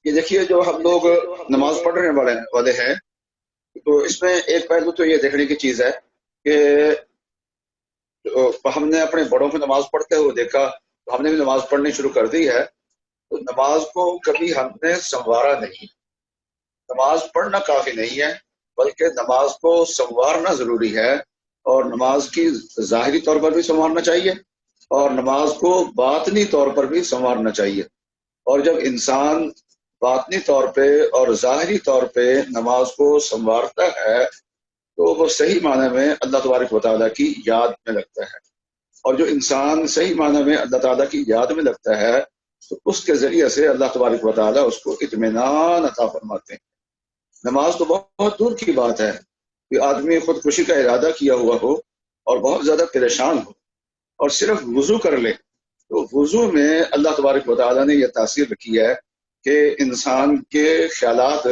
یہ دیکھیے جو ہم لوگ نماز پڑھنے والے ہیں، تو اس میں ایک پہلو تو یہ دیکھنے کی چیز ہے کہ ہم نے اپنے بڑوں کو نماز پڑھتے ہوئے دیکھا، تو ہم نے بھی نماز پڑھنی شروع کر دی ہے، تو نماز کو کبھی ہم نے سنوارا نہیں۔ نماز پڑھنا کافی نہیں ہے، بلکہ نماز کو سنوارنا ضروری ہے، اور نماز کی ظاہری طور پر بھی سنوارنا چاہیے اور نماز کو باطنی طور پر بھی سنوارنا چاہیے۔ اور جب انسان باطنی طور پہ اور ظاہری طور پہ نماز کو سنوارتا ہے تو وہ صحیح معنی میں اللہ تبارک و تعالیٰ کی یاد میں لگتا ہے، اور جو انسان صحیح معنی میں اللہ تعالیٰ کی یاد میں لگتا ہے تو اس کے ذریعے سے اللہ تبارک و تعالیٰ اس کو اطمینان عطا فرماتے ہیں۔ نماز تو بہت دور کی بات ہے کہ آدمی خودکشی کا ارادہ کیا ہوا ہو اور بہت زیادہ پریشان ہو اور صرف وضو کر لے، تو وضو میں اللہ تبارک و تعالیٰ نے یہ تاثیر رکھی ہے کہ انسان کے خیالات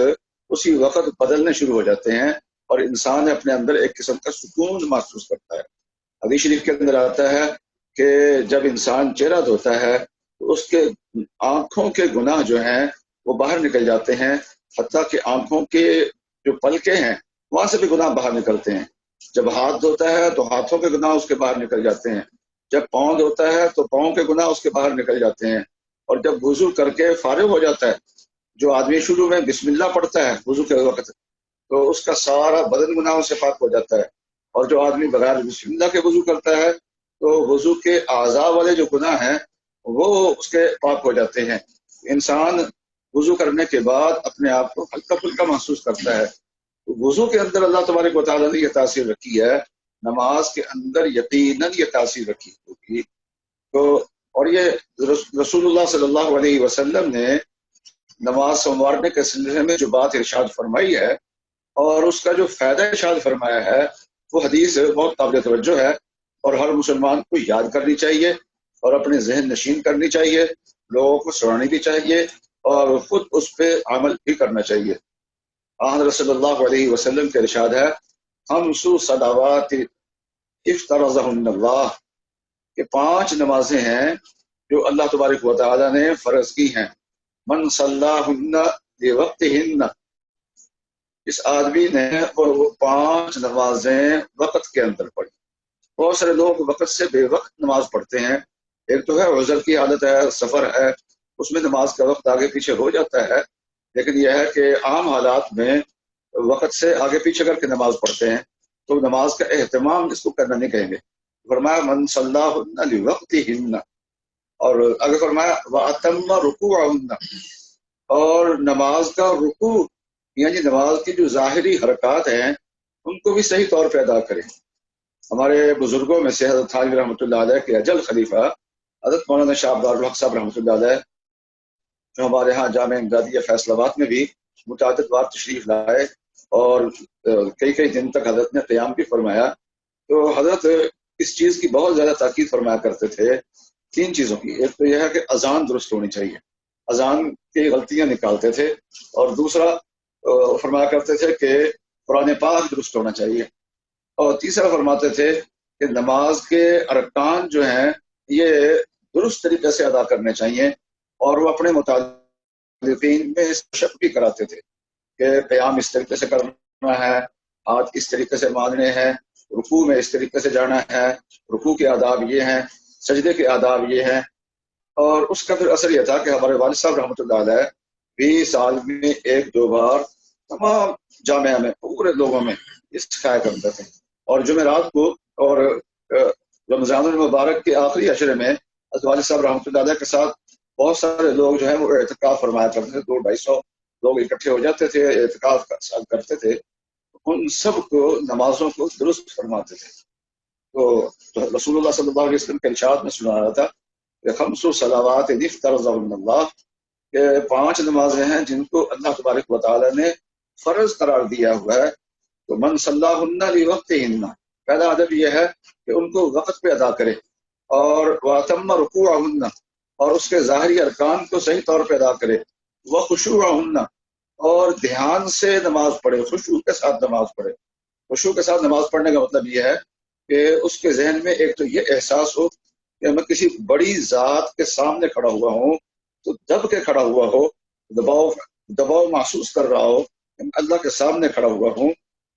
اسی وقت بدلنے شروع ہو جاتے ہیں اور انسان اپنے اندر ایک قسم کا سکون محسوس کرتا ہے۔ حدیث شریف کے اندر آتا ہے کہ جب انسان چہرہ دھوتا ہے تو اس کے آنکھوں کے گناہ جو ہیں وہ باہر نکل جاتے ہیں، حتیٰ کہ آنکھوں کے جو پلکیں ہیں وہاں سے بھی گناہ باہر نکلتے ہیں۔ جب ہاتھ دھوتا ہے تو ہاتھوں کے گناہ اس کے باہر نکل جاتے ہیں، جب پاؤں دھوتا ہے تو پاؤں کے گناہ اس کے باہر نکل جاتے ہیں، اور جب وضو کر کے فارغ ہو جاتا ہے، جو آدمی شروع میں بسم اللہ پڑھتا ہے وضو کے وقت، تو اس کا سارا بدن گناہوں سے پاک ہو جاتا ہے، اور جو آدمی بغیر بسم اللہ کے وضو کرتا ہے تو وضو کے اعضاء والے جو گناہ ہیں وہ اس کے پاک ہو جاتے ہیں۔ انسان وضو کرنے کے بعد اپنے آپ کو ہلکا پھلکا محسوس کرتا ہے۔ وضو کے اندر اللہ تبارک و تعالیٰ نے یہ تاثیر رکھی ہے، نماز کے اندر یقیناً یہ تاثیر رکھی ہوگی۔ تو اور یہ رسول اللہ صلی اللہ علیہ وسلم نے نماز سنوارنے کے سلسلے میں جو بات ارشاد فرمائی ہے اور اس کا جو فائدہ ارشاد فرمایا ہے وہ حدیث بہت قابل توجہ ہے، اور ہر مسلمان کو یاد کرنی چاہیے اور اپنے ذہن نشین کرنی چاہیے، لوگوں کو سنانی بھی چاہیے اور خود اس پہ عمل بھی کرنا چاہیے۔ حضرت صلی اللہ علیہ وسلم کے ارشاد ہے خمس صلوات افترضہن اللہ، کہ 5 نمازیں ہیں جو اللہ تبارک و تعالیٰ نے فرض کی ہیں۔ من صلاہن لوقتہن، اس آدمی نے وہ 5 نمازیں وقت کے اندر پڑھی۔ بہت سارے لوگ وقت سے بے وقت نماز پڑھتے ہیں، ایک تو ہے عذر کی حالت ہے، سفر ہے، اس میں نماز کا وقت آگے پیچھے ہو جاتا ہے، لیکن یہ ہے کہ عام حالات میں وقت سے آگے پیچھے کر کے نماز پڑھتے ہیں تو نماز کا اہتمام اس کو کرنا نہیں کہیں گے۔ فرمایا من صلاہن لوقتہن، اور اگر فرمایا وَأَتَمَّ رُكُوعَهُنَّ، اور نماز کا رکوع یعنی نماز کی جو ظاہری حرکات ہیں ان کو بھی صحیح طور پہ ادا کریں۔ ہمارے بزرگوں میں سے حضرت تھانوی رحمۃ اللہ علیہ کے اجل خلیفہ حضرت مولانا شاہ عبد الحق صاحب رحمۃ اللہ علیہ، جو ہمارے ہاں جامع امدادیہ فیصل آباد میں بھی متعدد بار تشریف لائے اور کئی دن تک حضرت نے قیام بھی فرمایا، تو حضرت اس چیز کی بہت زیادہ تاکید فرمایا کرتے تھے، 3 چیزوں کی۔ ایک تو یہ ہے کہ اذان درست ہونی چاہیے، اذان کی غلطیاں نکالتے تھے، اور دوسرا فرمایا کرتے تھے کہ قرآن پاک درست ہونا چاہیے، اور تیسرا فرماتے تھے کہ نماز کے ارکان جو ہیں یہ درست طریقے سے ادا کرنے چاہیے، اور وہ اپنے متعلقین میں شک بھی کراتے تھے کہ قیام اس طریقے سے کرنا ہے، ہاتھ اس طریقے سے باندھنے ہیں، رکوع میں اس طریقے سے جانا ہے، رکوع کے آداب یہ ہیں، سجدے کے آداب یہ ہیں۔ اور اس کا پھر اثر یہ تھا کہ ہمارے والد صاحب رحمۃ اللہ علیہ بھی سال میں 1-2 بار تمام جامعہ میں پورے لوگوں میں اس سکھایا کرتے تھے، اور جمعرات کو اور رمضان المبارک کے آخری عشرے میں والد صاحب رحمۃ اللہ علیہ کے ساتھ بہت سارے لوگ جو ہیں وہ اعتکاف فرمایا کرتے تھے، 200-250 لوگ اکٹھے ہو جاتے تھے، اعتکاف کرتے تھے، ان سب کو نمازوں کو درست فرماتے تھے۔ تو رسول اللہ صلی اللہ علیہ وسلم کے ارشاد میں سنا رہا تھا کہ خمس صلوات افترضہن اللہ، کہ 5 نمازیں ہیں جن کو اللہ تبارک و تعالیٰ نے فرض قرار دیا ہوا ہے، تو من صلاہن لوقتہن، پہلا ادب یہ ہے کہ ان کو وقت پہ ادا کرے، اور وَأَتَمَّ رُكُوعَهُنَّ، اور اس کے ظاہری ارکان کو صحیح طور پہ ادا کرے، وَخُشُوعَهُنَّ، اور دھیان سے نماز پڑھے، خشوع کے ساتھ نماز پڑھے۔ خشوع کے ساتھ نماز پڑھنے کا مطلب یہ ہے کہ اس کے ذہن میں ایک تو یہ احساس ہو کہ میں کسی بڑی ذات کے سامنے کھڑا ہوا ہوں، تو دب کے کھڑا ہوا ہو، دباؤ دباؤ محسوس کر رہا ہو کہ میں اللہ کے سامنے کھڑا ہوا ہوں،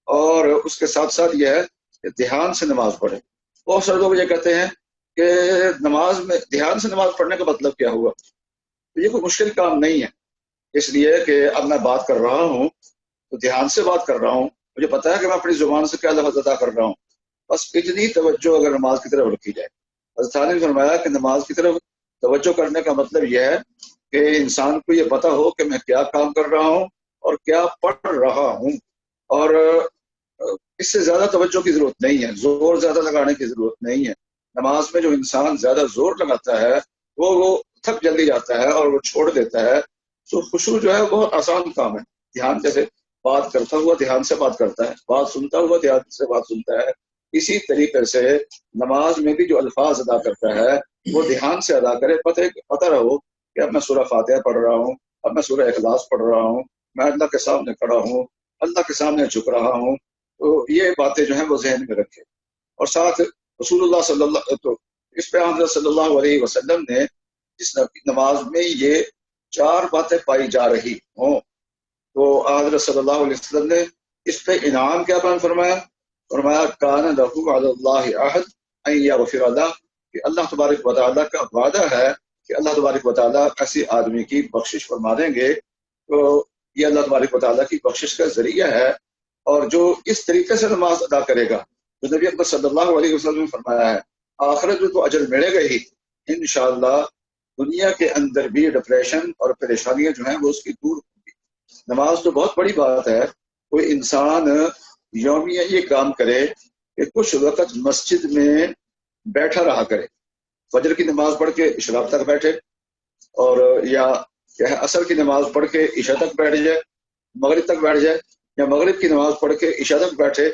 اور اس کے ساتھ ساتھ یہ ہے کہ دھیان سے نماز پڑھے۔ بہت سارے لوگ یہ کہتے ہیں کہ نماز میں دھیان سے نماز پڑھنے کا مطلب کیا ہوا؟ یہ کوئی مشکل کام نہیں ہے، اس لیے کہ اب میں بات کر رہا ہوں تو دھیان سے بات کر رہا ہوں، مجھے پتا ہے کہ میں اپنی زبان سے کیا لفظ ادا کر رہا ہوں، بس اتنی توجہ اگر نماز کی طرف رکھی جائے۔ حضرت ثانی نے فرمایا کہ نماز کی طرف توجہ کرنے کا مطلب یہ ہے کہ انسان کو یہ پتا ہو کہ میں کیا کام کر رہا ہوں اور کیا پڑھ رہا ہوں، اور اس سے زیادہ توجہ کی ضرورت نہیں ہے، زور زیادہ لگانے کی ضرورت نہیں ہے۔ نماز میں جو انسان زیادہ زور لگاتا ہے وہ تھک جلدی جاتا ہے اور وہ چھوڑ دیتا ہے۔ تو خشوع جو ہے بہت آسان کام ہے، دھیان جیسے بات کرتا ہوا دھیان سے بات کرتا ہے، بات سنتا ہوا دھیان سے بات سنتا ہے، اسی طریقے سے نماز میں بھی جو الفاظ ادا کرتا ہے وہ دھیان سے ادا کرے، پتہ رہو کہ اب میں سورہ فاتحہ پڑھ رہا ہوں، اب میں سورہ اخلاص پڑھ رہا ہوں، میں اللہ کے سامنے کھڑا ہوں، اللہ کے سامنے جھک رہا ہوں۔ تو یہ باتیں جو ہیں وہ ذہن میں رکھے، اور ساتھ رسول اللہ صلی اللہ تو اس پہ حضرت صلی اللہ علیہ وسلم نے جس نماز میں یہ 4 باتیں پائی جا رہی ہوں تو حضرت صلی اللہ علیہ وسلم نے اس پہ انعام کیا بیان فرمایا؟ فرمایا کان لہ علی اللہ عہد ان یغفر لہ، کہ اللہ تبارک و تعالیٰ کا وعدہ ہے کہ اللہ تبارک و تعالیٰ ایسی آدمی کی بخشش فرما دیں گے۔ تو یہ اللہ تبارک و تعالیٰ کی بخشش کا ذریعہ ہے، اور جو اس طریقے سے نماز ادا کرے گا تو نبی اکرم صلی اللہ علیہ وسلم نے فرمایا ہے آخرت میں تو اجر ملے گا ہی، انشاءاللہ دنیا کے اندر بھی ڈپریشن اور پریشانیاں جو ہیں وہ اس کی دور ہوں گی۔ نماز تو بہت بڑی بات ہے، کوئی انسان یومیہ یہ کام کرے کہ کچھ وقت مسجد میں بیٹھا رہا کرے، فجر کی نماز پڑھ کے اشراق تک بیٹھے، اور یا عصر کی نماز پڑھ کے عشاء تک بیٹھ جائے، مغرب تک بیٹھ جائے، یا مغرب کی نماز پڑھ کے عشاء تک بیٹھے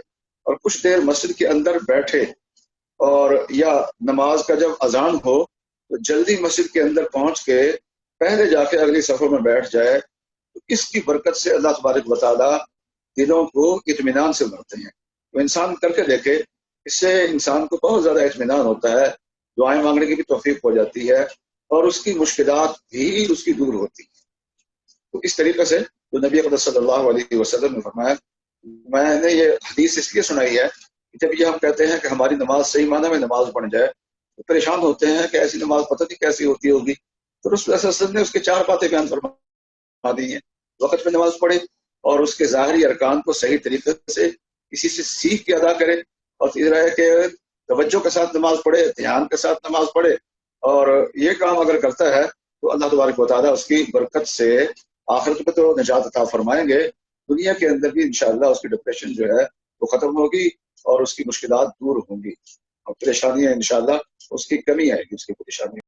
اور کچھ دیر مسجد کے اندر بیٹھے، اور یا نماز کا جب اذان ہو تو جلدی مسجد کے اندر پہنچ کے پہلے جا کے اگلی صفوں میں بیٹھ جائے، تو اس کی برکت سے اللہ تبارک و تعالیٰ دلوں کو اطمینان سے بھرتے ہیں۔ تو انسان کر کے دیکھے، اس سے انسان کو بہت زیادہ اطمینان ہوتا ہے، دعائیں مانگنے کی بھی توفیق ہو جاتی ہے، اور اس کی مشکلات بھی اس کی دور ہوتی ہیں۔ تو اس طریقے سے جو نبی اکرم صلی اللہ علیہ وسلم نے فرمایا، میں نے یہ حدیث اس لیے سنائی ہے کہ جب یہ ہم کہتے ہیں کہ ہماری نماز صحیح معنی میں نماز بن جائے تو پریشان ہوتے ہیں کہ ایسی نماز پتہ نہیں کیسی ہوتی ہوگی۔ تو رسول اللہ صلی اللہ علیہ وسلم نے اس کے 4 باتیں بیان فرما دی ہیں، وقت میں نماز پڑھے اور اس کے ظاہری ارکان کو صحیح طریقے سے کسی سے سیکھ کے ادا کرے، اور تیسرا ہے کہ توجہ کے ساتھ نماز پڑھے، دھیان کے ساتھ نماز پڑھے، اور یہ کام اگر کرتا ہے تو اللہ تبارک و تعالیٰ اس کی برکت سے آخرت میں تو نجات عطا فرمائیں گے، دنیا کے اندر بھی انشاءاللہ اس کی ڈپریشن جو ہے وہ ختم ہوگی اور اس کی مشکلات دور ہوں گی، اور پریشانیاں انشاءاللہ اس کی کمی آئے گی، اس کی پریشانی